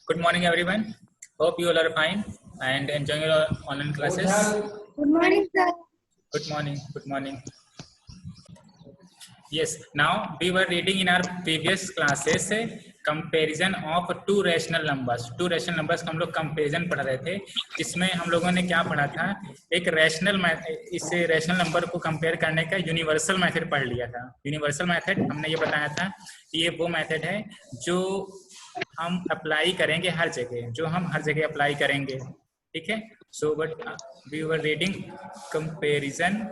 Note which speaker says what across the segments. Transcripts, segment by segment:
Speaker 1: Good morning, everyone. Hope you all are fine and enjoying your online classes.
Speaker 2: Good morning, sir.
Speaker 1: Good morning. Good morning. Yes. Now we were reading in our previous classes comparison of two rational numbers. Two rational numbers का हम लोग comparison पढ़ रहे थे, जिसमें हम लोगों ने क्या पढ़ा था, एक इस रैशनल नंबर को कंपेयर करने का यूनिवर्सल मेथड पढ़ लिया था। यूनिवर्सल मेथड हमने ये बताया था कि ये वो मेथड है जो हम अप्लाई करेंगे हर जगह, जो हम हर जगह अप्लाई करेंगे। ठीक है। So but we were reading comparison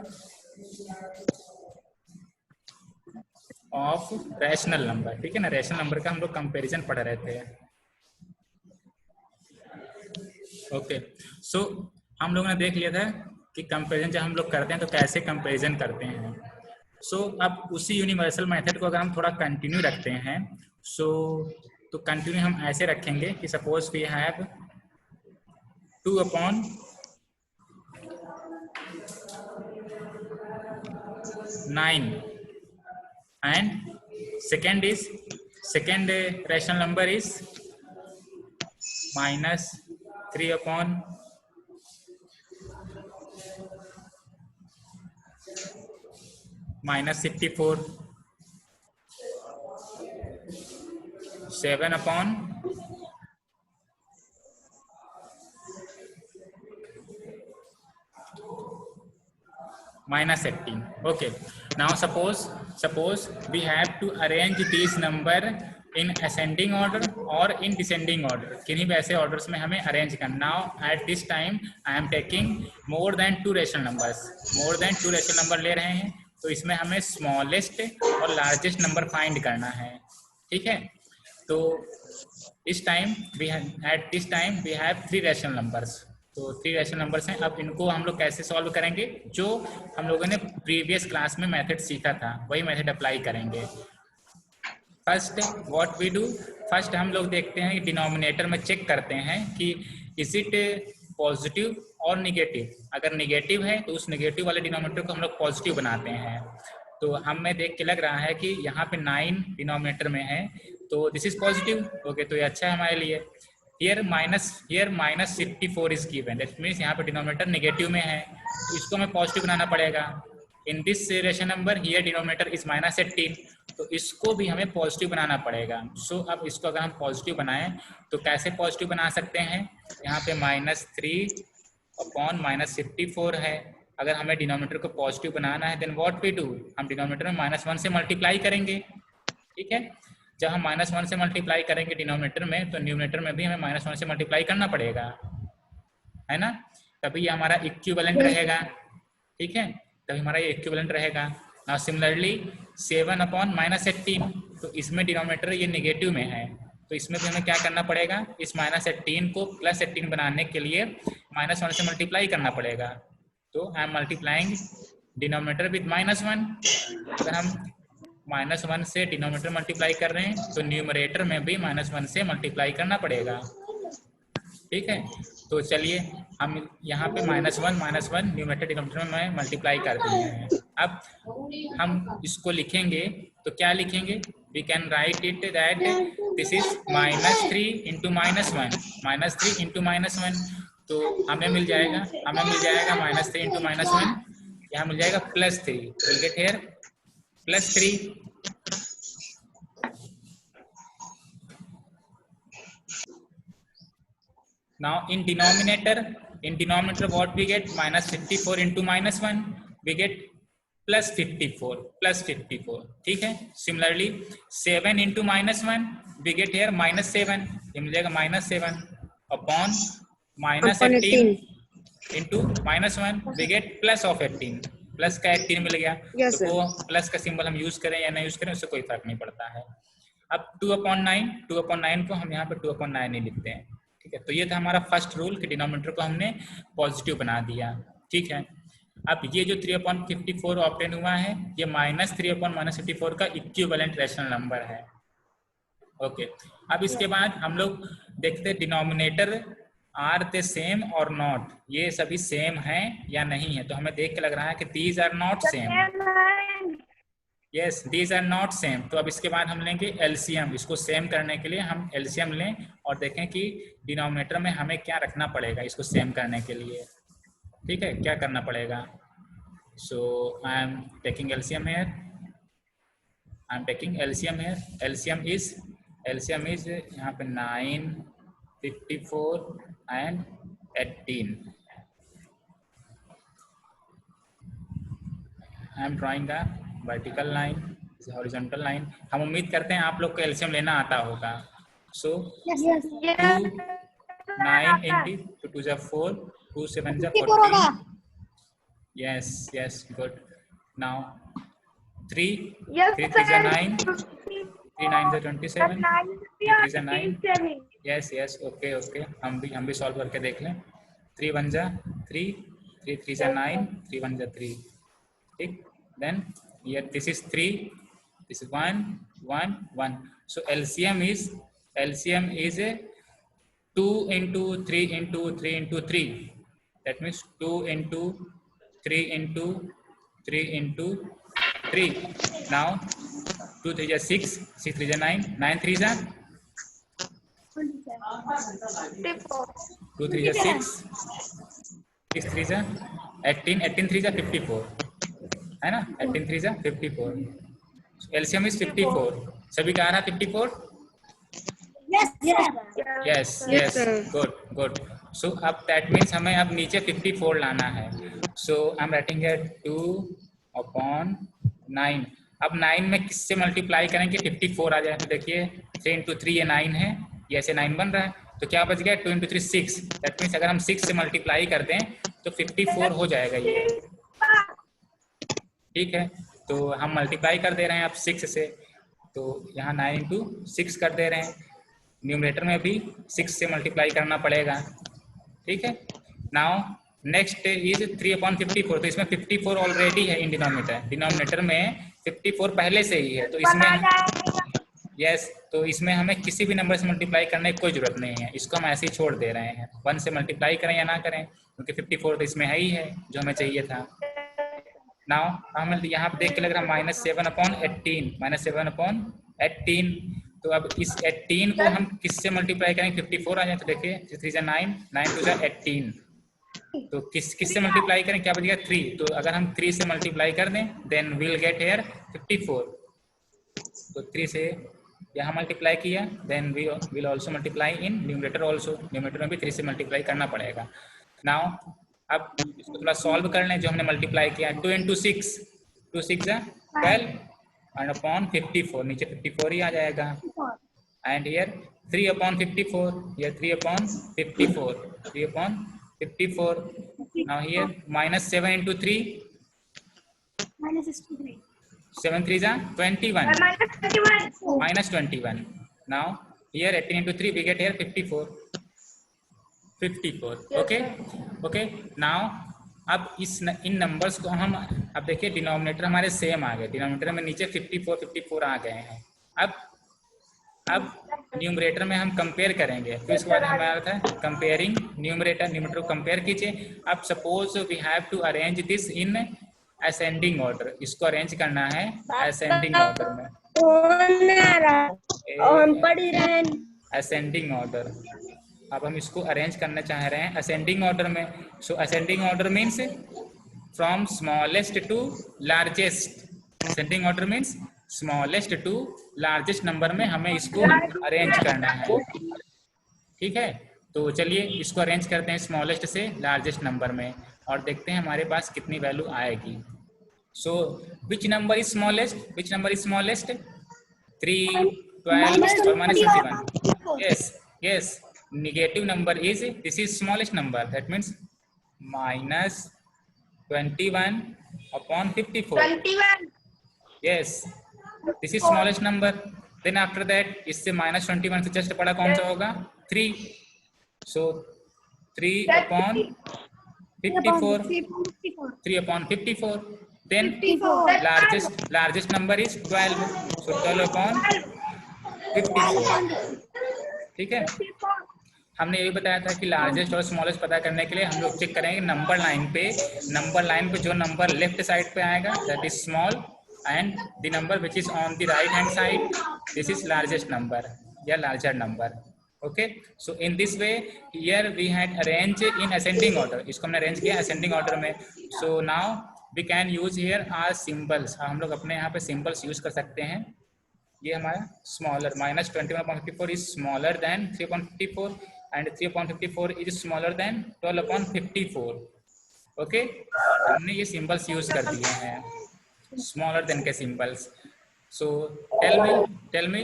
Speaker 1: of rational number. ठीक है ना, रैशनल नंबर का हम लोग कंपैरिजन पढ़ रहे थे। ओके। सो हम लोगों ने देख लिया था कि कंपैरिजन जब हम लोग करते हैं तो कैसे कंपैरिजन करते हैं। सो अब उसी यूनिवर्सल मेथड को अगर हम थोड़ा कंटिन्यू रखते हैं, तो कंटिन्यू हम ऐसे रखेंगे कि suppose we have 2/9 and second rational number is -3/-54, 7/-18. Okay. Now suppose we have to arrange these number in ascending order or in descending order. किन्हीं भी ऐसे orders में हमें arrange करना। Now at this time I am taking more than 2 rational numbers. more than 2 rational number ले रहे हैं, तो इसमें हमें smallest और largest number find करना है। ठीक है। तो at this time we have 3 rational numbers. तो 3 रैशनल नंबर्स हैं। अब इनको हम लोग कैसे सॉल्व करेंगे, जो हम लोगों ने प्रीवियस क्लास में मेथड सीखा था वही मेथड अप्लाई करेंगे। First what we do, first हम लोग देखते हैं डिनोमिनेटर में चेक करते हैं कि इज इट पॉजिटिव और निगेटिव। अगर निगेटिव है तो उस निगेटिव वाले डिनोमिनेटर को हम लोग पॉजिटिव बनाते हैं। तो हमें देख के लग रहा है कि यहाँ पे 9 डिनोमिनेटर में है, तो दिस इज पॉजिटिव। ओके, तो ये अच्छा है हमारे लिए। here -54 is given, that means यहाँ पे डिनोमिनेटर नेगेटिव में है, तो इसको हमें पॉजिटिव बनाना पड़ेगा। In this rational number here denominator is -18, तो इसको भी हमें पॉजिटिव बनाना पड़ेगा। सो अब इसको अगर हम पॉजिटिव बनाएं तो कैसे पॉजिटिव बना सकते हैं, यहाँ पे -3/-54 है। अगर हमें डिनोमिनेटर को पॉजिटिव बनाना है देन व्हाट वी डू, हम डिनोमिनेटर में -1 से मल्टीप्लाई करेंगे। ठीक है। जब हम -1 से मल्टीप्लाई करेंगे डिनोमिनेटर में, तो न्यूमिनेटर में भी हमें -1 से मल्टीप्लाई करना पड़ेगा, है ना, तभी हमारा इक्विवेलेंट रहेगा। ठीक है, तभी हमारा ये इक्विवेलेंट रहेगा। नाउ सिमिलरली 7/-18, तो इसमें डिनोमिनेटर ये नेगेटिव में है, तो इसमें भी हमें क्या करना पड़ेगा, इस -18 को +18 बनाने के लिए -1 से मल्टीप्लाई करना पड़ेगा। तो आई एम मल्टीप्लाइंग डिनोमिनेटर विद -1। अगर हम -1 से डिनोमिनेटर मल्टीप्लाई कर रहे हैं तो न्यूमरेटर में भी -1 से मल्टीप्लाई करना पड़ेगा। ठीक है, तो चलिए हम यहाँ पे -1 न्यूमरेटर डिनोमिनेटर में मल्टीप्लाई कर दिए हैं। अब हम इसको लिखेंगे तो क्या लिखेंगे, we can write it that this is -3 × -1, तो हमें मिल जाएगा -3 × -1, यहाँ मिल जाएगा +3, will get here +3। Now in denominator what we get, -54 × -1, we get +54। ठीक है। Similarly 7 × -1, we get here -7, ये मिल जाएगा -7 upon -18 × -1, we get +18, प्लस का 18 मिल गया। yes, तो वो प्लस का सिंबल हम यूज करें या नहीं यूज करें उससे कोई फर्क नहीं पड़ता है। अब 2/9 को हम यहाँ पे 2/9 ही लिखते हैं। ठीक है, तो ये था हमारा फर्स्ट रूल कि डिनोमिनेटर को हमने पॉजिटिव बना दिया। ठीक है। अब ये जो 3/54 ऑब्टेन हुआ है, ये -3/-54 का इक्विवेलेंट रैशनल नंबर है। ओके, अब इसके बाद हम लोग देखते हैं डिनोमिनेटर आर दे सेम और नॉट, ये सभी सेम हैं या नहीं है। तो हमें देख के लग रहा है कि these are not same. Yes these are not same. तो अब इसके बाद हम लेंगे एलसीएम। इसको सेम करने के लिए हम एलसीएम लें और देखें कि डिनोमिनेटर में हमें क्या रखना पड़ेगा इसको सेम करने के लिए। ठीक है, क्या करना पड़ेगा? So I am taking LCM here, I am taking LCM here. LCM is यहाँ पे 9, 54 and 18। I am drawing the vertical line, horizontal line. हम उम्मीद करते हैं आप लोग को एलसीएम लेना आता होगा। सो 9 इंटू 2 जा 4, 2 7 जा 14। Yes yes good. नाउ 3 3 जा 9, 3 9 जा 27, 3 जा 9। यस यस ओके ओके, हम भी सॉल्व करके देख लें। 3 1 जा 3, 3 3 जा 9, 3 1 जा 3। ठीक, then here this is 3, this is 1 1 1। so LCM is a 2 into 3 into 3 into 3, that means 2 into 3 into 3 into 3। now 2 3 is 6, 6 3 is 9, 9 3 is 2 3 is 6, 6 3 is 18, 18 3 is 54 है ना, 18 3 is 54। LCM is 54। सभी का आ रहा 54? Yes yes good good. So अब that means हमें अब नीचे 54 लाना है। So I am writing here 2/9। अब 9 में किससे मल्टीप्लाई करेंगे 54 आ जाए? तो देखिए 3 into 3 ये 9 है, ये ऐसे 9 बन रहा है, तो क्या बच गया 2 into 3 6। दैट मीन्स अगर हम 6 से मल्टीप्लाई कर दें तो 54 हो जाएगा ये। ठीक है, तो हम मल्टीप्लाई कर दे रहे हैं अब 6 से, तो यहाँ 9 into 6 कर दे रहे हैं। न्यूमरेटर में भी 6 से मल्टीप्लाई करना पड़ेगा। ठीक है, नाउ नेक्स्ट इज 3/54। तो इसमें 54 ऑलरेडी है इन डिनोमिनेटर, डिनोमिनेटर में 54 पहले से ही है, तो इसमें यस तो इसमें हमें किसी भी नंबर से मल्टीप्लाई करने की कोई जरूरत नहीं है, इसको हम ऐसे ही छोड़ दे रहे हैं। 1 से मल्टीप्लाई करें या ना करें, क्योंकि 54 तो इसमें है ही है जो हमें चाहिए था। नाउ हमें यहाँ पे देख के लग रहा है -7/18, -7/18। तो अब इस 18 को हम किससे मल्टीप्लाई करेंगे 54 आ जाए, तो देखिए 3 जा 9, 9 2 जा 18। तो किससे मल्टीप्लाई करें, क्या बचेगा 3। तो अगर हम 3 से मल्टीप्लाई कर दें देन विल गेट हियर 54। तो 3 से यहाँ मल्टीप्लाई किया, then we will also multiply in numerator also, numerator में भी 3 से मल्टीप्लाई करना पड़ेगा। नाउ अब इसको थोड़ा सॉल्व कर लें जो हमने मल्टीप्लाई किया। 2 into 6, 2 6 जा 12 एंड अपॉन 54, नीचे 54 ही आ जाएगा। And here 3/54, here 3/54, 3/54। Now here -7 into 3, -7 3 जा 21, -21। Now here 18 into 3 we get here 54। Okay okay. Now अब इन नंबर्स को हम अब देखिए डिनोमिनेटर हमारे सेम आ गए, डिनोमिनेटर में नीचे 54 आ गए हैं। अब न्यूमरेटर में हम कंपेयर करेंगे, तो इसके बाद हमारा था कंपेयरिंग न्यूमरेटर, न्यूमरेटर को कंपेयर कीजिए। अब suppose we have to arrange this in ascending order, इसको अरेंज करना है असेंडिंग ऑर्डर में, असेंडिंग ऑर्डर। अब हम इसको अरेंज करना चाह रहे हैं असेंडिंग ऑर्डर में। So ascending order means from smallest to largest, ascending order means smallest to largest number में हमें इसको अरेंज करना है। ठीक है, तो चलिए इसको अरेंज करते हैं स्मॉलेस्ट से लार्जेस्ट नंबर में और देखते हैं हमारे पास कितनी वैल्यू आएगी। So which number is smallest, which number is smallest? 3, 12 और -21। Yes yes, negative number is this is smallest number, that means -21/54। 21, yes this is smallest number। then after that इससे -21 से जस्ट बड़ा कौन सा होगा 3। so 3/54, 3/54। then largest number is 12, so 12/54। ठीक है, हमने यही बताया था कि लार्जेस्ट और स्मॉलेस्ट पता करने के लिए हम लोग चेक करेंगे नंबर लाइन पे जो नंबर लेफ्ट साइड पे आएगा that is small, and the number which is on the right hand side, this is largest number, या larger number. Okay, so in this way here we had arranged in ascending order. इसको हमने arrange किया ascending order में. So now we can use here our symbols. हम लोग अपने यहाँ पे symbols use कर सकते हैं. ये हमारा smaller minus 21/54 is smaller than 3/54 and 3/54 is smaller than 12/54. Okay, हमने ये symbols use कर दिए हैं smaller than के symbols. So tell me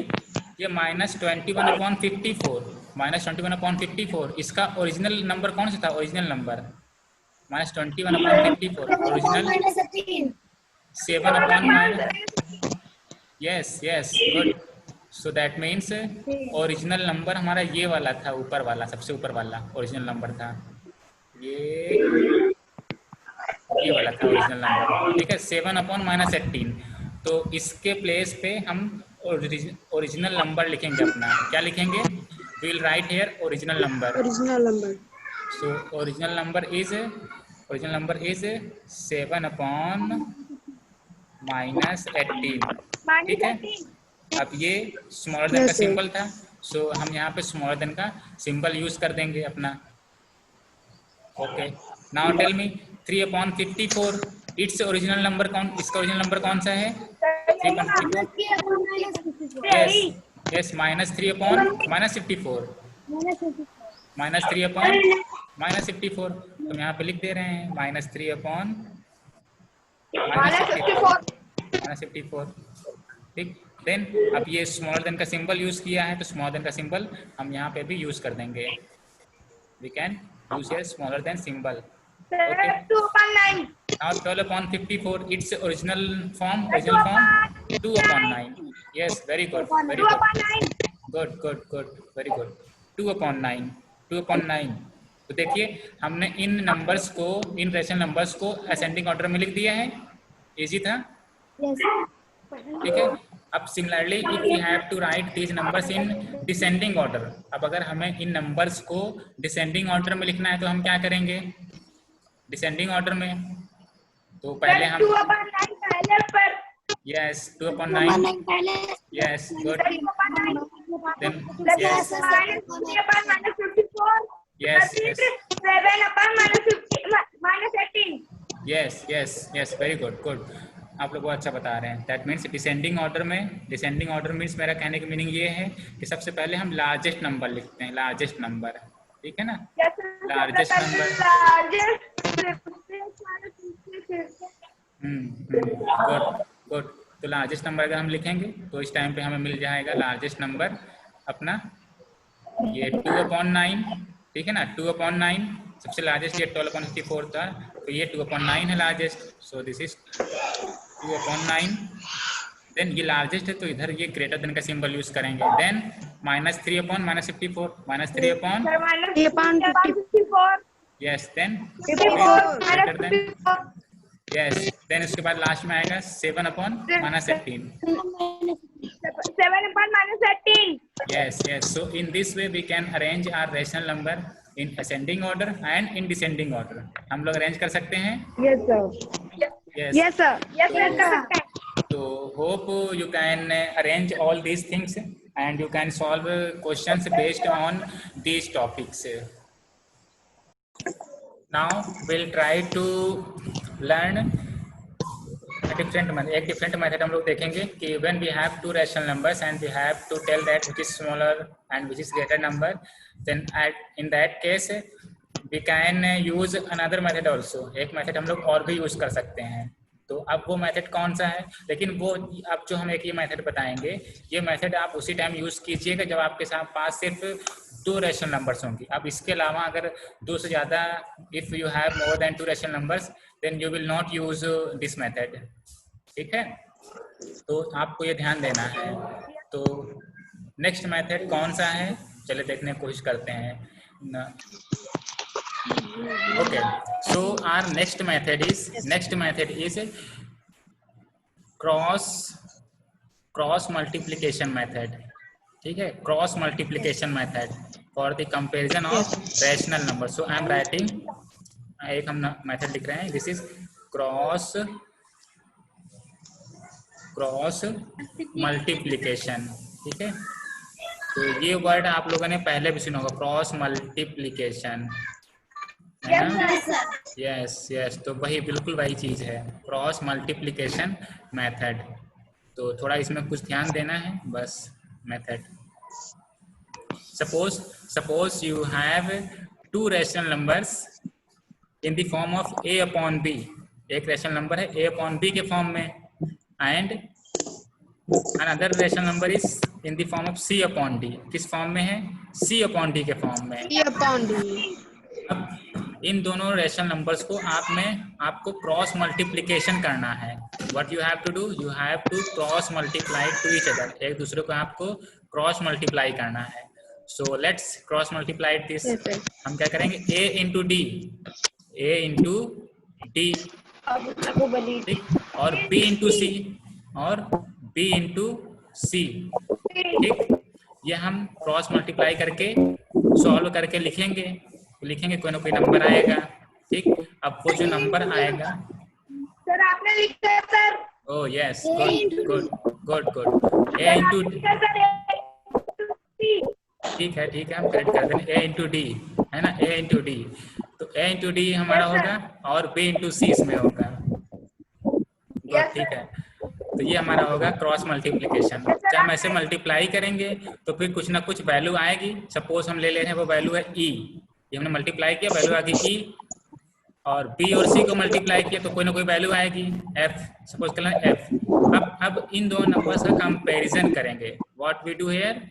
Speaker 1: ये -21/54 इसका ओरिजिनल नंबर कौन सा था? Original number -21/54 original 7/9. yes good. So that means original number हमारा ये वाला था, ऊपर वाला, सबसे ऊपर वाला ओरिजिनल नंबर था, ये वाला था ओरिजिनल नंबर. ठीक है, 7/-18. तो इसके प्लेस पे हम ओरिजिनल नंबर लिखेंगे अपना. क्या लिखेंगे? We will write here original number. So original number is 7/-18. ठीक है, अब ये स्मॉलर देन का सिंबल था, सो हम यहाँ पे स्मॉलर देन का सिंबल यूज कर देंगे अपना. Okay, now tell me 3/54 it's original number कौन? इसका ओरिजिनल नंबर कौन सा है? 3/54. yes -3/-54 -3/-54. तो हम यहाँ पे लिख दे रहे हैं -3/-54. ठीक, देन अब ये स्मॉलर देन का सिंबल यूज किया है, तो स्मॉलर देन का सिंबल हम यहाँ पे भी यूज कर देंगे. We can use here smaller than symbol. Okay.
Speaker 2: 2/9.
Speaker 1: Now 12/54 its original form 2/9. Yes, very good. Very good. 2/9. Very good. 2/9. तो देखिए हमने इन नंबर्स को, इन रेशनल नंबर्स को असेंडिंग ऑर्डर में लिख दिया है. इजी था. ठीक है, अब similarly if we have to write these numbers in descending order. अब अगर हमें इन नंबर्स को डिसेंडिंग ऑर्डर में लिखना है तो हम क्या करेंगे? डिसेंडिंग ऑर्डर में तो पहले हम
Speaker 2: 2/9 पहले पर.
Speaker 1: yes 2/9 yes good. then yes
Speaker 2: -3/-54
Speaker 1: yes
Speaker 2: 7/-18.
Speaker 1: yes very good. आप लोग बहुत अच्छा बता रहे हैं. दैट मीन्स डिसेंडिंग ऑर्डर में, डिसेंडिंग ऑर्डर मीन्स मेरा कहने की मीनिंग ये है कि सबसे पहले हम लार्जेस्ट नंबर लिखते हैं, लार्जेस्ट नंबर. ठीक है ना, लार्जेस्ट नंबर. गुड. तो लार्जेस्ट नंबर अगर हम लिखेंगे तो इस टाइम पे हमें मिल जाएगा लार्जेस्ट नंबर अपना ये 2/9. ठीक है ना, 2/9 सबसे लार्जेस्ट. ये 12/54 था, तो ये 2/9 है largest. So this is 2/9. Then ये लार्जेस्ट है तो इधर ये ग्रेटर देन का सिंबल यूज करेंगे. Then -3/-54
Speaker 2: -3/-54.
Speaker 1: yes then yes then उसके बाद लास्ट में आएगा 7/-18.
Speaker 2: 7/-18.
Speaker 1: yes so in this way we can arrange our rational number in ascending order and in descending order. हम लोग अरेंज कर सकते हैं.
Speaker 2: Yes sir.
Speaker 1: So hope you can arrange all these things and you can solve questions based on these topics. Now we'll try to learn a different method. एक different method हम लोग देखेंगे कि when we have two rational numbers and we have to tell that which is smaller and which is greater number, then in that case we can use another method also. एक method हम लोग और भी use कर सकते हैं. तो अब वो मेथड कौन सा है? लेकिन वो अब जो हम एक ये मेथड बताएंगे, ये मेथड आप उसी टाइम यूज कीजिएगा जब आपके पास सिर्फ 2 रेशनल नंबर्स होंगी. अब इसके अलावा अगर 2 से ज़्यादा, if you have more than 2 rational numbers, then you will not use this method. ठीक है, तो आपको ये ध्यान देना है. तो नेक्स्ट मेथड कौन सा है, चलिए देखने की कोशिश करते हैं. Okay, so our next method is cross multiplication method. ठीक है, cross multiplication method for the comparison of rational number. So I am writing, एक हम मेथड लिख रहे हैं. This is cross cross multiplication. ठीक है, तो ये वर्ड आप लोगों ने पहले भी सुना होगा, क्रॉस मल्टीप्लिकेशन, है ना? यस यस, तो वही बिल्कुल वही चीज है, क्रॉस मल्टीप्लिकेशन मेथड। तो थोड़ा इसमें कुछ ध्यान देना है बस, method. Suppose you have to rational numbers in the form of a upon b। एक रैशनल नंबर है a अपॉन b के फॉर्म में, and another rational number is in the form of c upon d। किस form में है? c upon d के form में। अब इन दोनों रैशनल नंबर्स को आपको क्रॉस मल्टीप्लिकेशन करना है। What you have to do, you have to cross multiply to each other. एक दूसरे को आपको क्रॉस मल्टीप्लाई करना है। So let's cross multiply this. हम क्या करेंगे? a into D, a into D, और b इंटू सी, और b इंटू सी। ठीक, ये हम क्रॉस मल्टीप्लाई करके सॉल्व करके लिखेंगे कोई ना कोई नंबर आएगा। ठीक, अब वो जो नंबर आएगा,
Speaker 2: सर आपने लिखा है sir.
Speaker 1: Oh yes, good good good, a into, ठीक है हम करेक्ट कर देंगे, a इंटू डी, है ना, a इंटू डी। तो a इंटू डी हमारा होगा और b इंटू सी इसमें होगा। ठीक है, तो ये हमारा होगा क्रॉस मल्टीप्लिकेशन। जब हम ऐसे मल्टीप्लाई करेंगे तो फिर कुछ ना कुछ वैल्यू आएगी। सपोज हम ले ले रहे हैं, वो वैल्यू है e, ये हमने मल्टीप्लाई किया, वैल्यू आ गई e, और b और c को मल्टीप्लाई किया तो कोई ना कोई वैल्यू आएगी f, सपोज कर लें f। अब इन दो नंबर्स का कंपैरिजन करेंगे। What we do here,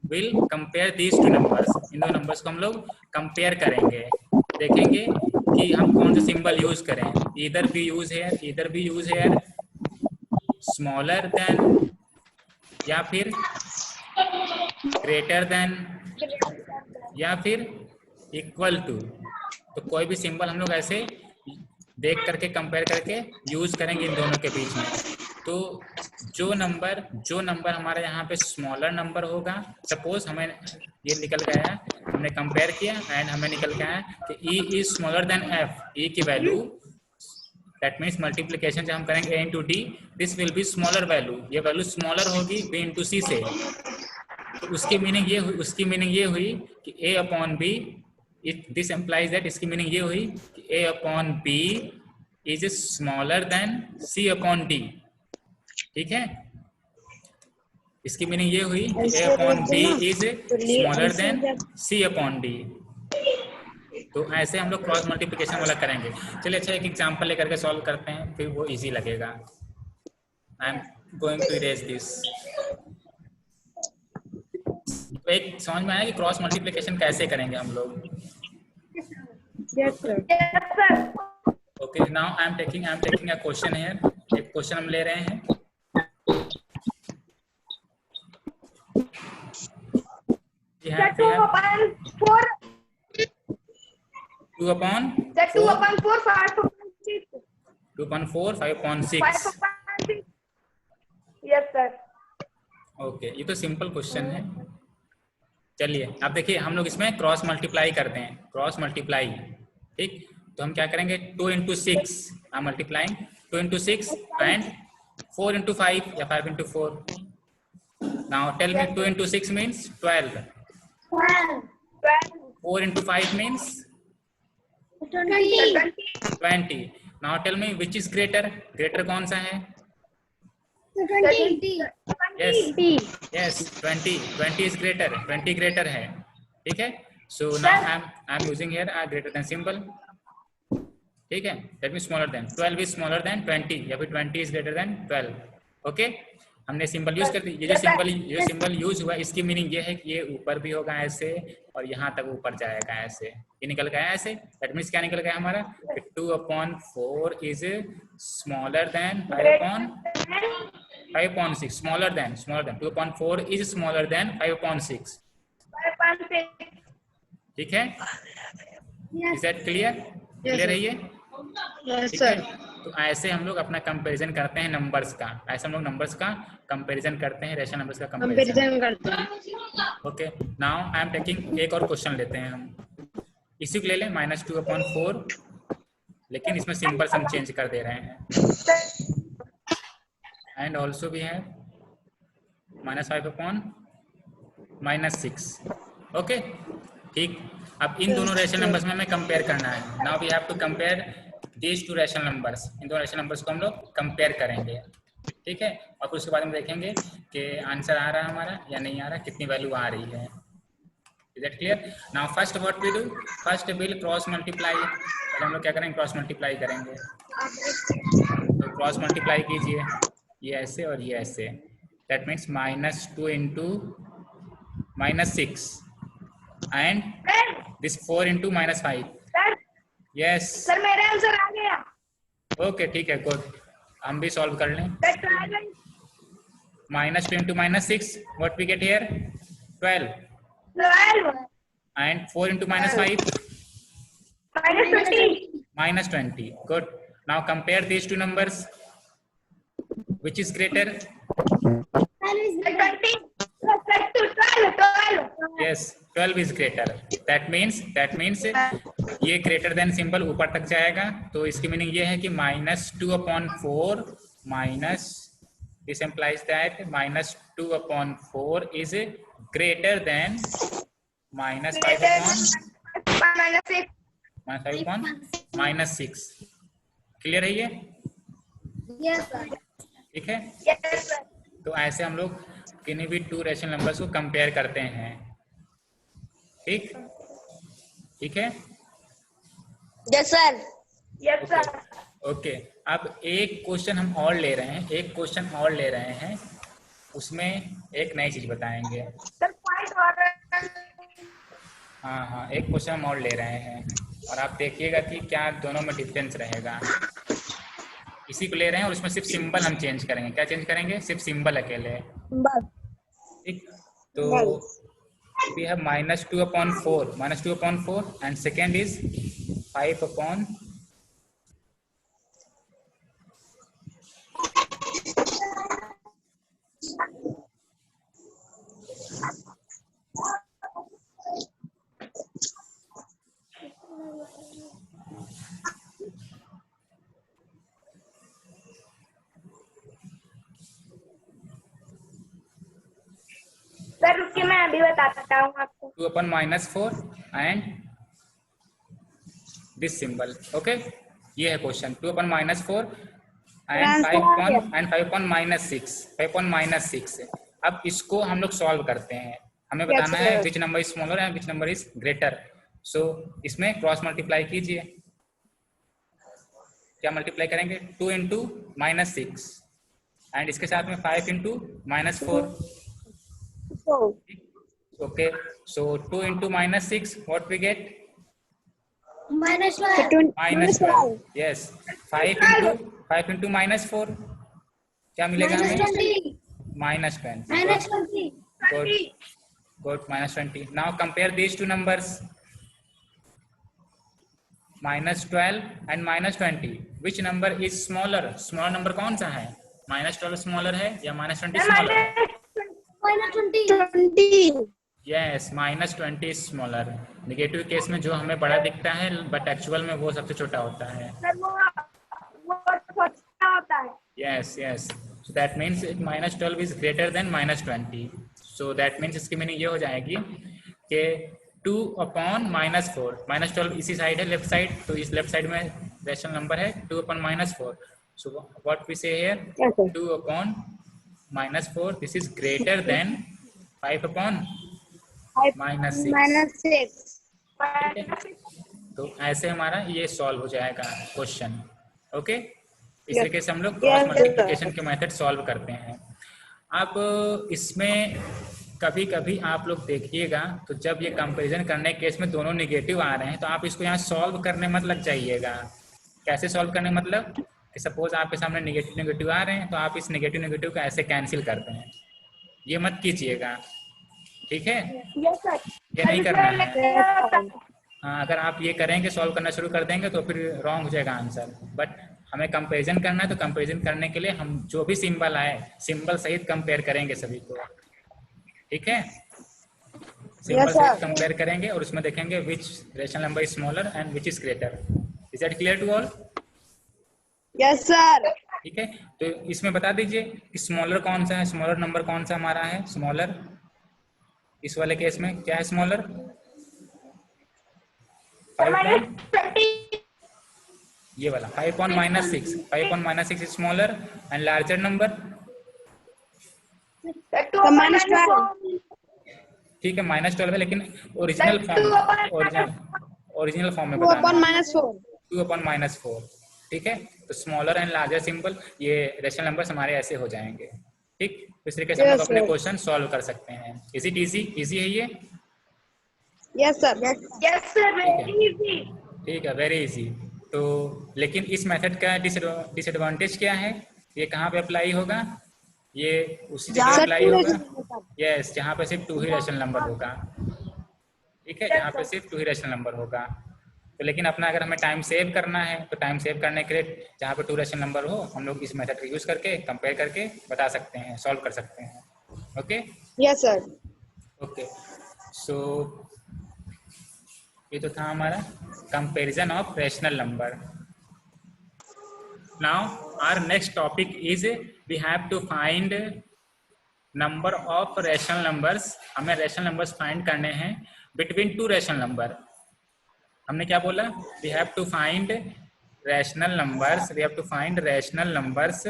Speaker 1: will compare these two numbers. इन दो नंबर्स को हम लोग कंपेयर करेंगे, देखेंगे कि हम कौन सा सिंबल यूज करें। इधर भी यूज हेयर स्मॉलर देन, या फिर ग्रेटर देन, या फिर इक्वल टू। तो कोई भी सिंबल हम लोग ऐसे देख करके कंपेयर करके यूज करेंगे इन दोनों के बीच में। तो जो नंबर हमारे यहाँ पे स्मॉलर नंबर होगा, सपोज हमें ये निकल गया, हमने कंपेयर किया एंड हमें निकल गया कि e is smaller than f। e की वैल्यू, दैट मीन्स मल्टीप्लिकेशन जब हम करेंगे a into D, this will be smaller value, ये वैल्यू स्मॉलर होगी b इंटू सी से। तो उसकी मीनिंग ये हुई कि a upon b, this implies that, इसकी मीनिंग ये हुई कि a upon b is smaller than c upon d। ठीक है, इसकी मीनिंग ये हुई a upon b is smaller than c upon d। तो ऐसे हम लोग क्रॉस मल्टीप्लिकेशन वाला करेंगे। चलिए अच्छा, एक एग्जांपल लेकर के सॉल्व करते हैं, फिर वो इजी लगेगा। I am going to erase this. तो एक समझ में आया कि क्रॉस मल्टीप्लिकेशन कैसे करेंगे हम लोग?
Speaker 2: Yes sir.
Speaker 1: Okay, now I am taking a question here. एक क्वेश्चन हम ले रहे हैं।
Speaker 2: Sir, 2/4.
Speaker 1: 2 upon
Speaker 2: 2/4, 5/6.
Speaker 1: 2/4, 5/6।
Speaker 2: 5/6. Yes sir.
Speaker 1: Okay, ये तो सिंपल क्वेश्चन है। चलिए अब देखिए, हम लोग इसमें क्रॉस मल्टीप्लाई करते हैं, क्रॉस मल्टीप्लाई। ठीक, तो हम क्या करेंगे, 2 into 6, I am multiplying 2 into 6 and 4 into 5 या 5 into 4। Now tell me, 2 into 6 means 12, 4 into 5 means 20। Now tell me which is greater, greater कौन सा है?
Speaker 2: 20.
Speaker 1: Yes, 20 is greater, 20 greater है। ठीक है, so now I am using here a greater than symbol। ठीक है, that means smaller than, 12 is smaller than 20, या फिर 20 is greater than 12। ओके, हमने सिंबल यूज कर दी। ये जो सिंबल यूज हुआ, इसकी मीनिंग ये है कि ये ऊपर भी होगा ऐसे, और यहाँ तक ऊपर जाएगा ऐसे। ये निकल गया ऐसे, दैट मीन्स क्या निकल गया हमारा, 2/4 is smaller than 5/6, smaller than 2/4 is smaller than 5/6। ठीक है, इज दैट क्लियर? क्लियर है ये?
Speaker 2: Yes sir.
Speaker 1: तो ऐसे हम लोग अपना कंपैरिजन करते हैं नंबर्स का, ऐसे हम लोग नंबर्स का कंपैरिजन करते हैं, रेशनल नंबर्स का कंपैरिजन करते हैं। Okay, now I am taking एक और क्वेश्चन लेते हैं हम, इसी को ले लें, -2/4, लेकिन इसमें सिंबल्स हम चेंज कर दे रहे हैं। and also we have minus 5 upon minus 6. Okay ठीक. अब इन दोनों रेशनल नंबर्स में हमें कंपेयर करना है. Now we have to compare these two rational numbers. इन दोनों रेशनल नंबर्स को हम लोग कंपेयर करेंगे. ठीक है. और फिर उसके बाद हम देखेंगे कि आंसर आ रहा है हमारा या नहीं आ रहा, कितनी वैल्यू आ रही है. Is that clear? Now first what we do? First we'll cross multiply. पहले हम लोग क्या करेंगे? क्रॉस मल्टीप्लाई करेंगे. तो क्रॉस मल्टीप्लाई कीजिए, ये ऐसे और ये ऐसे. That means -2 into -6 and this 4 into -5.
Speaker 2: Sir
Speaker 1: Yes.
Speaker 2: Sir मेरा आंसर आ गया.
Speaker 1: Okay, ठीक है, गुड. हम भी सॉल्व कर लें.
Speaker 2: Sir try.
Speaker 1: -2 into -6, what we get here? 12.
Speaker 2: 12
Speaker 1: And 4 into -5?
Speaker 2: -20.
Speaker 1: -20. Good. Now compare these two numbers. Which is greater?
Speaker 2: 20. 12.
Speaker 1: Yes, 12 is greater. That means ये greater than symbol ऊपर तक जाएगा. तो इसकी मीनिंग ये है कि -2 upon 4 minus, this implies that -2 upon 4 is greater than -5 upon -6. Clear है ये?
Speaker 2: Yes sir.
Speaker 1: ठीक है.
Speaker 2: Yes sir.
Speaker 1: तो ऐसे हम लोग किन्हीं भी टू रेशनल नंबर्स को कंपेयर करते हैं. ठीक. ठीक है.
Speaker 2: Yes sir. Yes sir.
Speaker 1: Okay. अब एक क्वेश्चन हम और ले रहे हैं. उसमें एक नई चीज बताएंगे.
Speaker 2: Sir point और
Speaker 1: हाँ, एक क्वेश्चन हम और ले रहे हैं और आप देखिएगा कि क्या दोनों में डिफरेंस रहेगा. इसी को ले रहे हैं और उसमें सिर्फ सिंबल हम चेंज करेंगे. क्या चेंज करेंगे? सिर्फ सिंबल अकेले. ठीक. तो we have -2 upon 4 and second is 5 upon
Speaker 2: sir रुकिए मैं अभी बताता हूँ आपको.
Speaker 1: 2 upon -4 and this symbol. Okay. ये है क्वेश्चन. 2 upon -4 and 5 upon -6. अब इसको हम लोग सॉल्व करते हैं. हमें बताना है which number is smaller and which number is greater. So इसमें क्रॉस मल्टीप्लाई कीजिए. क्या मल्टीप्लाई करेंगे? 2 into -6 एंड इसके साथ में 5 into -4. Okay, so 2 into -6, what we get? -12. Yes. 5 into -4, क्या मिलेगा हमें? -20. Good. -20. Now compare these two numbers. -12 and -20. Which number is smaller? Smaller number कौन सा है? -12 smaller है या -20 smaller है?
Speaker 2: -20.
Speaker 1: Yes, -20 is smaller. Negative case में जो हमें बड़ा दिखता है बट एक्चुअल में वो सबसे छोटा होता है.
Speaker 2: सर वो छोटा होता है.
Speaker 1: Yes. So that means -12 is greater than -20. So that means इसकी मीनिंग ये हो जाएगी कि 2 upon -4. -12 इसी साइड है, लेफ्ट साइड. तो इस लेफ्ट साइड में रेशनल नंबर है 2 upon -4. So what we say here? 2 upon -4. This is greater than 5 upon -6. तो ऐसे हमारा ये सॉल्व हो जाएगा क्वेश्चन. ओके. इस तरीके से हम लोग क्रॉस मल्टीप्लिकेशन के मेथड सॉल्व करते हैं. अब इसमें कभी कभी आप लोग देखिएगा तो जब ये कंपैरिजन करने के केस में दोनों नेगेटिव आ रहे हैं तो आप इसको यहाँ सॉल्व करने मत लग जाइएगा. कैसे सॉल्व करने मतलब कि सपोज आपके सामने नेगेटिव आ रहे हैं तो आप इस नेगेटिव को ऐसे कैंसिल करते हैं. ये मत कीजिएगा. ठीक है. ये नहीं करना है. हाँ, अगर आप ये करेंगे सॉल्व करना शुरू कर देंगे तो फिर रॉन्ग हो जाएगा आंसर. बट हमें कंपैरिजन करना है तो कंपैरिजन करने के लिए हम जो भी सिंबल आए सिंबल सहित कंपेयर करेंगे सभी को. ठीक है. सिंबल सहित कंपेयर करेंगे और उसमें देखेंगे which rational number is smaller and which is greater. Is that clear to all?
Speaker 2: Yes sir.
Speaker 1: ठीक है, तो इसमें बता दीजिए कि स्मॉलर कौन सा है, स्मॉलर नंबर कौन सा हमारा है स्मॉलर, इस वाले केस में क्या है स्मॉलर? 5 ये वाला 5.-6, 5.-6 is smaller and larger number. ठीक है -12 है, लेकिन ओरिजिनल फॉर्म, ओरिजिनल फॉर्म में बताना है 2/-4। ठीक है, तो स्मॉलर एंड लार्जर सिंबल ये रेशनल नंबर्स हमारे ऐसे हो जाएंगे। ठीक, इस तरीके से हम लोग अपने क्वेश्चन सॉल्व कर सकते हैं। इजी इजी है ये।
Speaker 2: Yes sir, yes sir, very easy.
Speaker 1: ठीक है, वेरी इजी। तो लेकिन इस मेथड का डिसएडवांटेज क्या है? ये कहाँ पे अप्लाई होगा? ये उसी जगह अप्लाई होगा, यस, जहाँ पे सिर्फ 2 ही रेशनल नंबर होगा। ठीक है, यहाँ पे सिर्फ 2 ही रेशनल नंबर होगा। तो लेकिन अपना अगर हमें टाइम सेव करना है तो टाइम सेव करने के लिए जहाँ पे 2 रेशनल नंबर हो हम लोग इस मेथड का यूज करके कंपेयर करके बता सकते हैं, सॉल्व कर सकते हैं। Okay,
Speaker 2: yes sir.
Speaker 1: Okay, so ये तो था हमारा comparison of rational number. Now our next topic is we have to find number of rational numbers. हमें रेशनल नंबर्स फाइंड करने हैं बिटवीन 2 रेशनल नंबर। हमने क्या बोला? We have to find rational numbers, we have to find rational numbers,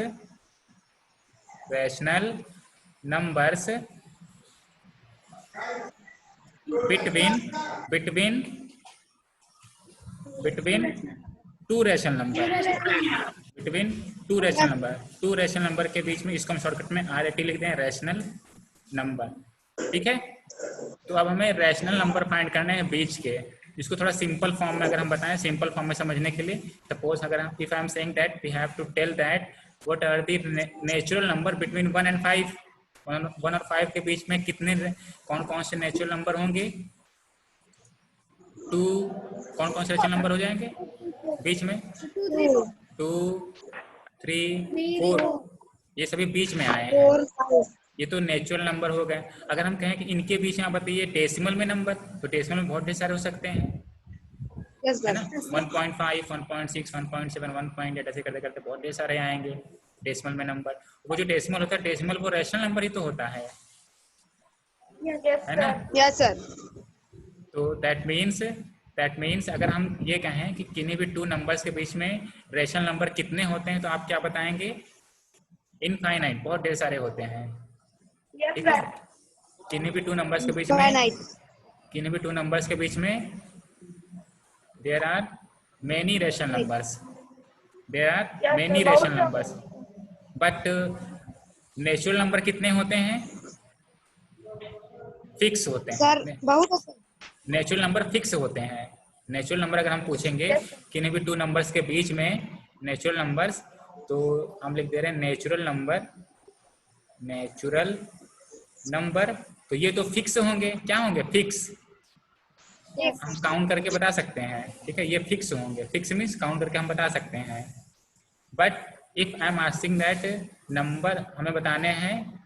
Speaker 1: rational numbers between 2 rational number, between 2 rational number, 2 rational number के बीच में, इसको हम शॉर्टकट में RAT लिखते हैं, रैशनल नंबर। ठीक है, तो अब हमें रैशनल नंबर फाइंड करने हैं बीच के। इसको थोड़ा सिंपल फॉर्म में अगर हम बताएं, सिंपल फॉर्म में समझने के लिए, सपोज अगर हम if I am saying that we have to tell that what are the natural number between 1 and 5, 1 और 5 के बीच में कितने कौन कौन से नेचुरल नंबर होंगे? 2 कौन कौन से नेचुरल नंबर हो जाएंगे बीच में? 2, 3, 4, ये सभी बीच में आए हैं, ये तो नेचुरल नंबर हो गए। अगर हम कहें कि इनके बीच में आप बताइए डेसिमल में नंबर, तो डेसिमल में बहुत ढेर सारे हो सकते हैं, है ना? 1.5, 1.6, 1.7, 1.8 ऐसे करते करते बहुत ढेर सारे आएंगे डेसिमल में नंबर। वो जो डेसिमल होता है, डेसिमल वो रैशनल नंबर ही तो होता है ना?
Speaker 2: Yes sir.
Speaker 1: तो दैट मीन्स अगर हम ये कहें कि किन्हीं भी 2 नंबर्स के बीच में रैशनल नंबर कितने होते हैं, तो आप क्या बताएंगे? इनफाइनाइट, बहुत ढेर सारे होते हैं। ठीक है, किन्हीं भी 2 नंबर्स के बीच में there are many rational numbers, but natural number कितने होते हैं? फिक्स होते हैं
Speaker 2: सर, बहुत
Speaker 1: नेचुरल नंबर फिक्स होते हैं। नेचुरल नंबर अगर हम पूछेंगे किन्हीं भी 2 नंबर्स के बीच में नेचुरल नंबर्स, तो हम लिख दे रहे हैं नेचुरल नंबर, तो ये तो फिक्स होंगे। क्या होंगे? फिक्स। हम काउंट करके बता सकते हैं। ठीक है, ये फिक्स होंगे, फिक्स मीन्स काउंट करके हम बता सकते हैं। But if I am asking that number हमें बताने हैं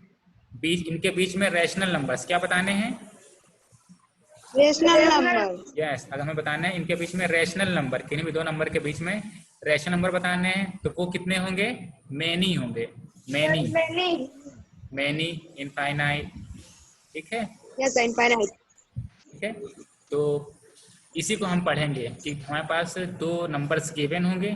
Speaker 1: बीच, इनके बीच में रैशनल नंबर्स, क्या बताने हैं?
Speaker 2: Rational number.
Speaker 1: यस, अगर हमें बताना है इनके बीच में रैशनल नंबर, किन्हीं भी 2 नंबर के बीच में रैशनल नंबर बताने हैं, तो वो कितने होंगे? मेनी होंगे, मेनी, इनफाइनाइट। ठीक है,
Speaker 2: यस इनफाइनाइट।
Speaker 1: ठीक है, तो इसी को हम पढ़ेंगे कि हमारे पास 2 नंबर्स गिवन होंगे,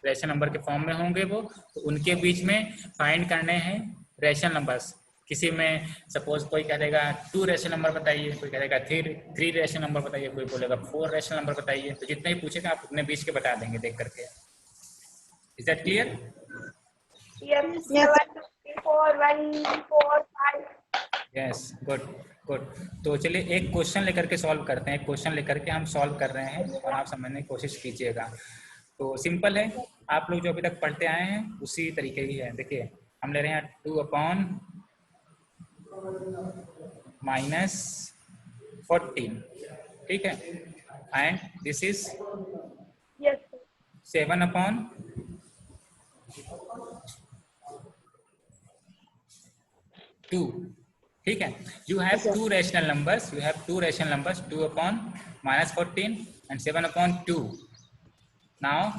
Speaker 1: रैशनल नंबर के फॉर्म में होंगे वो, तो उनके बीच में फाइंड करने हैं रैशनल नंबर्स। किसी में सपोज कोई कहेगा 2 रैशनल नंबर बताइए, कोई कहेगा 3 रैशनल नंबर बताइए, कोई बोलेगा 4 रैशनल नंबर बताइए, तो जितने ही पूछेगा आप उतने बीच के बता देंगे देख करके। Is that clear? Yes, good. तो चलिए एक क्वेश्चन लेकर के सॉल्व करते हैं, एक क्वेश्चन लेकर के हम सॉल्व कर रहे हैं और आप समझने की कोशिश कीजिएगा। तो सिंपल है, आप लोग जो अभी तक पढ़ते आए हैं उसी तरीके की है। देखिए हम ले रहे हैं 2/-14, ठीक है, एंड दिस इज 7/2, ठीक है। You have 2 rational numbers, 2/-14 and 7/2. Now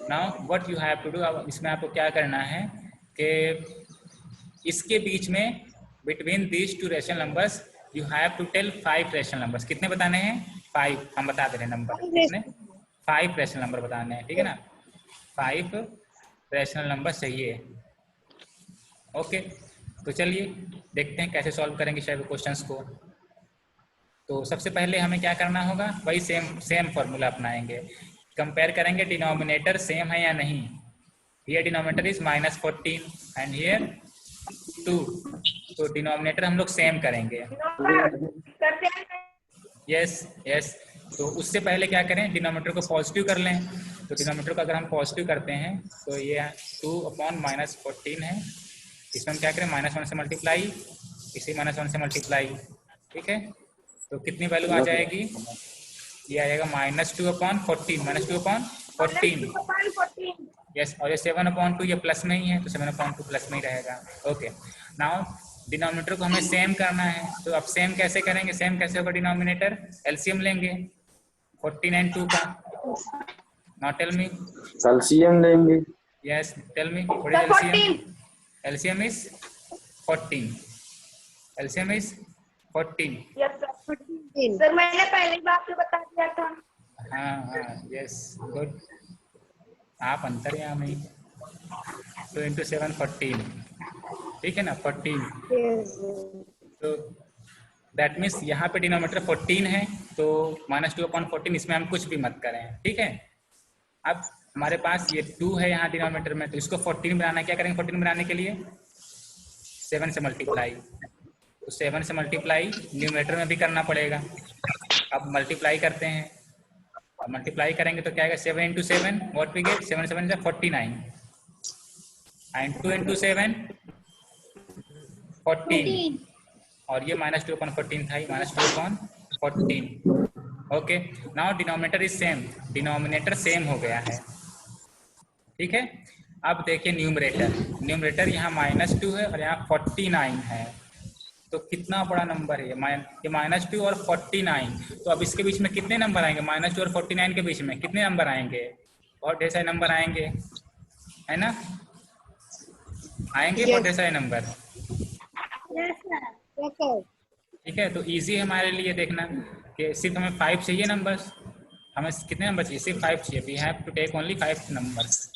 Speaker 1: now what you have to do, अब इसमें आपको क्या करना है कि इसके बीच में between these two rational numbers you have to tell 5 rational numbers. कितने बताने हैं? 5। हम बता दे रहे हैं नंबर कितने, 5 रेशनल नंबर बताने हैं, ठीक है ना? 5 रेशनल नंबर चाहिए। ओके, तो चलिए देखते हैं कैसे सॉल्व करेंगे शायद क्वेश्चंस को। तो सबसे पहले हमें क्या करना होगा, वही सेम फॉर्मूला अपनाएंगे। कंपेयर करेंगे डिनोमिनेटर सेम है या नहीं। Here denominator is -14 and here 2, तो डिनोमिनेटर हम लोग सेम करेंगे।
Speaker 2: करते हैं।
Speaker 1: यस यस, तो उससे पहले क्या करें, डिनोमिनेटर को पॉजिटिव कर लें। तो डिनोमिनेटर को अगर हम पॉजिटिव करते हैं तो ये 2/-14 है। इसमें हम क्या करें, -1 से मल्टीप्लाई, इसी -1 से मल्टीप्लाई, ठीक है। तो कितनी वैल्यू आ जाएगी, ये आ जाएगा -2/14, -2/14। यस, और ये 7/2 ये प्लस में ही है, तो 7/2 प्लस में ही रहेगा। ओके, नाउ डिनोमिनेटर को हमें सेम करना है। तो अब सेम कैसे करेंगे, सेम कैसे होगा डिनोमिनेटर, एलसीएम लेंगे 14 and 2 का। Now tell me.
Speaker 3: एलसीएम लेंगे।
Speaker 1: Yes, tell me what is LCM. LCM is 14। LCM is 14।
Speaker 2: Yes sir, मैंने पहले ही बात बता दिया था।
Speaker 1: हाँ, यस, गुड, आप अंतर्यामी। तो इंटू 7 14, ठीक है ना, 14। तो दैट मीन्स यहाँ पे डिनोमिनेटर 14 है, तो -2/14, इसमें हम कुछ भी मत करें, ठीक है। अब हमारे पास ये 2 है यहाँ डिनोमिनेटर में, तो इसको 14 बनाना, क्या करेंगे 14 बनाने के लिए, 7 से मल्टीप्लाई। तो 7 से मल्टीप्लाई न्यूमरेटर में भी करना पड़ेगा। अब मल्टीप्लाई करते हैं, अब मल्टीप्लाई करेंगे तो क्या आएगा, 7 × 7 व्हाट वी गेट, 7 7 49 एंड 2 × 7 14, और ये -2/14 था, -2/14। Okay, now denominator is same, denominator same हो गया है, ठीक है। अब देखिए न्यूमरेटर यहाँ -2 है और यहाँ 49 है, तो कितना बड़ा नंबर है ये -2 और 49। तो अब इसके बीच में कितने नंबर आएंगे, -2 और 49 के बीच में कितने नंबर आएंगे, बहुत ढेर सारे नंबर आएंगे, है ना, आएंगे बहुत ढेर सारे नंबर। ठीक है, तो इजी है हमारे लिए देखना कि सिर्फ हमें 5 चाहिए नंबर्स, हमें कितने नंबर चाहिए, सिर्फ 5 चाहिए। We have to take only 5 numbers,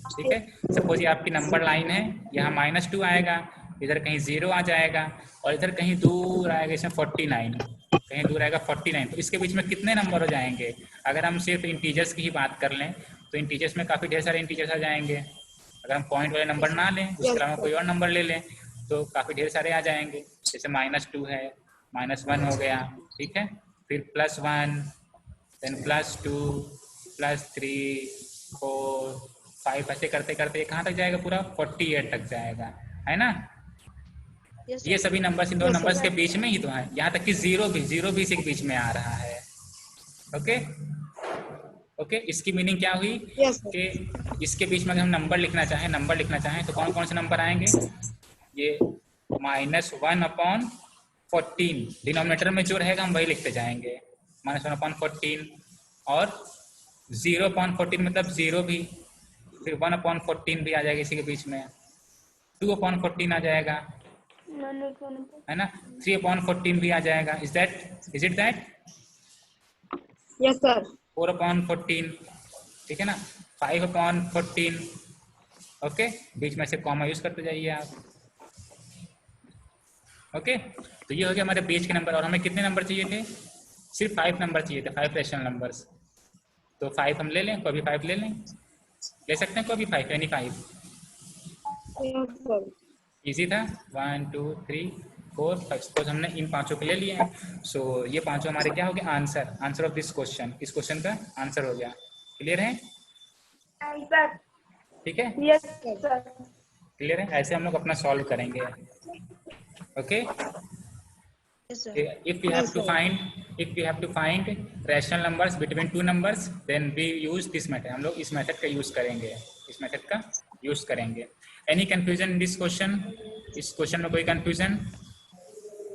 Speaker 1: ठीक है। सपोज ये आपकी नंबर लाइन है, यहाँ -2 आएगा, इधर कहीं 0 आ जाएगा, और इधर कहीं दूर आएगा इसमें 49, कहीं दूर आएगा 49। तो इसके बीच में कितने नंबर हो जाएंगे, अगर हम सिर्फ इंटीजर्स की ही बात कर लें तो इंटीजर्स में काफ़ी ढेर सारे इंटीजर्स आ जाएंगे। अगर हम पॉइंट वाले नंबर ना लें, उसके अलावा कोई और नंबर ले लें तो काफ़ी ढेर सारे आ जाएंगे। जैसे -2 है, -1 हो गया, ठीक है, फिर +1, देन +2, +3, 4, 5, ऐसे करते करते कहाँ तक जाएगा, पूरा 48 तक जाएगा, है ना। ये सभी नंबर्स इन दो नंबर्स के बीच में ही तो है, यहाँ तक कि जीरो भी इसके बीच में आ रहा है। ओके ओके, इसकी मीनिंग क्या हुई कि इसके बीच में अगर हम नंबर लिखना चाहें तो कौन कौन से नंबर आएंगे, ये -1/14 डिनोमिनेटर में जो रहेगा हम वही लिखते जाएंगे, -1/14, और 0/14 मतलब 0 भी, फिर 1/14 भी आ जाएगा इसी के बीच में, 2/14 आ जाएगा, है ना, 3/14 भी आ जाएगा। Is it that?
Speaker 4: Yes sir.
Speaker 1: 4/14, ठीक है ना, 5/14। ओके, बीच में से कॉमा यूज करते जाइए आप। ओके, तो ये हो गया हमारे बीच के नंबर, और हमें कितने नंबर चाहिए थे, सिर्फ 5 नंबर चाहिए थे, 5 रेशनल नंबर्स। तो 5 हम ले लें, कोई भी 5 ले लें, ले सकते हैं कोई भी 5, एनी 5। इजी था, 1 2 3 4 5, सपोज हमने इन 5 को ले लिए हैं। सो ये 5 हमारे क्या हो गया, आंसर ऑफ दिस क्वेश्चन, इस क्वेश्चन का आंसर हो गया। क्लियर है? ठीक है,
Speaker 2: यस सर।
Speaker 1: क्लियर है, ऐसे हम लोग अपना सॉल्व करेंगे। Okay, if you have to find rational numbers between two numbers, then we use this method, हम लोग इस मेथड का यूज करेंगे। Any confusion in this question? इस क्वेश्चन में कोई confusion?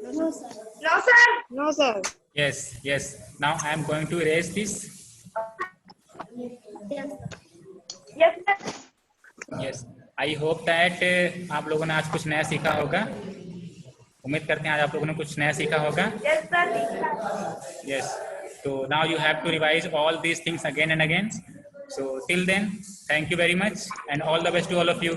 Speaker 2: No sir.
Speaker 4: No sir.
Speaker 1: Yes. Now I am going to erase this.
Speaker 2: Yes sir.
Speaker 1: Yes, I hope that आप लोगों ने आज कुछ नया सीखा होगा। उम्मीद करते हैं आज आप लोगों ने कुछ नया सीखा होगा।
Speaker 2: Yes sir.
Speaker 1: Yes. So now you have to revise all these things again and again. So till then, thank you very much and all the best to all of you.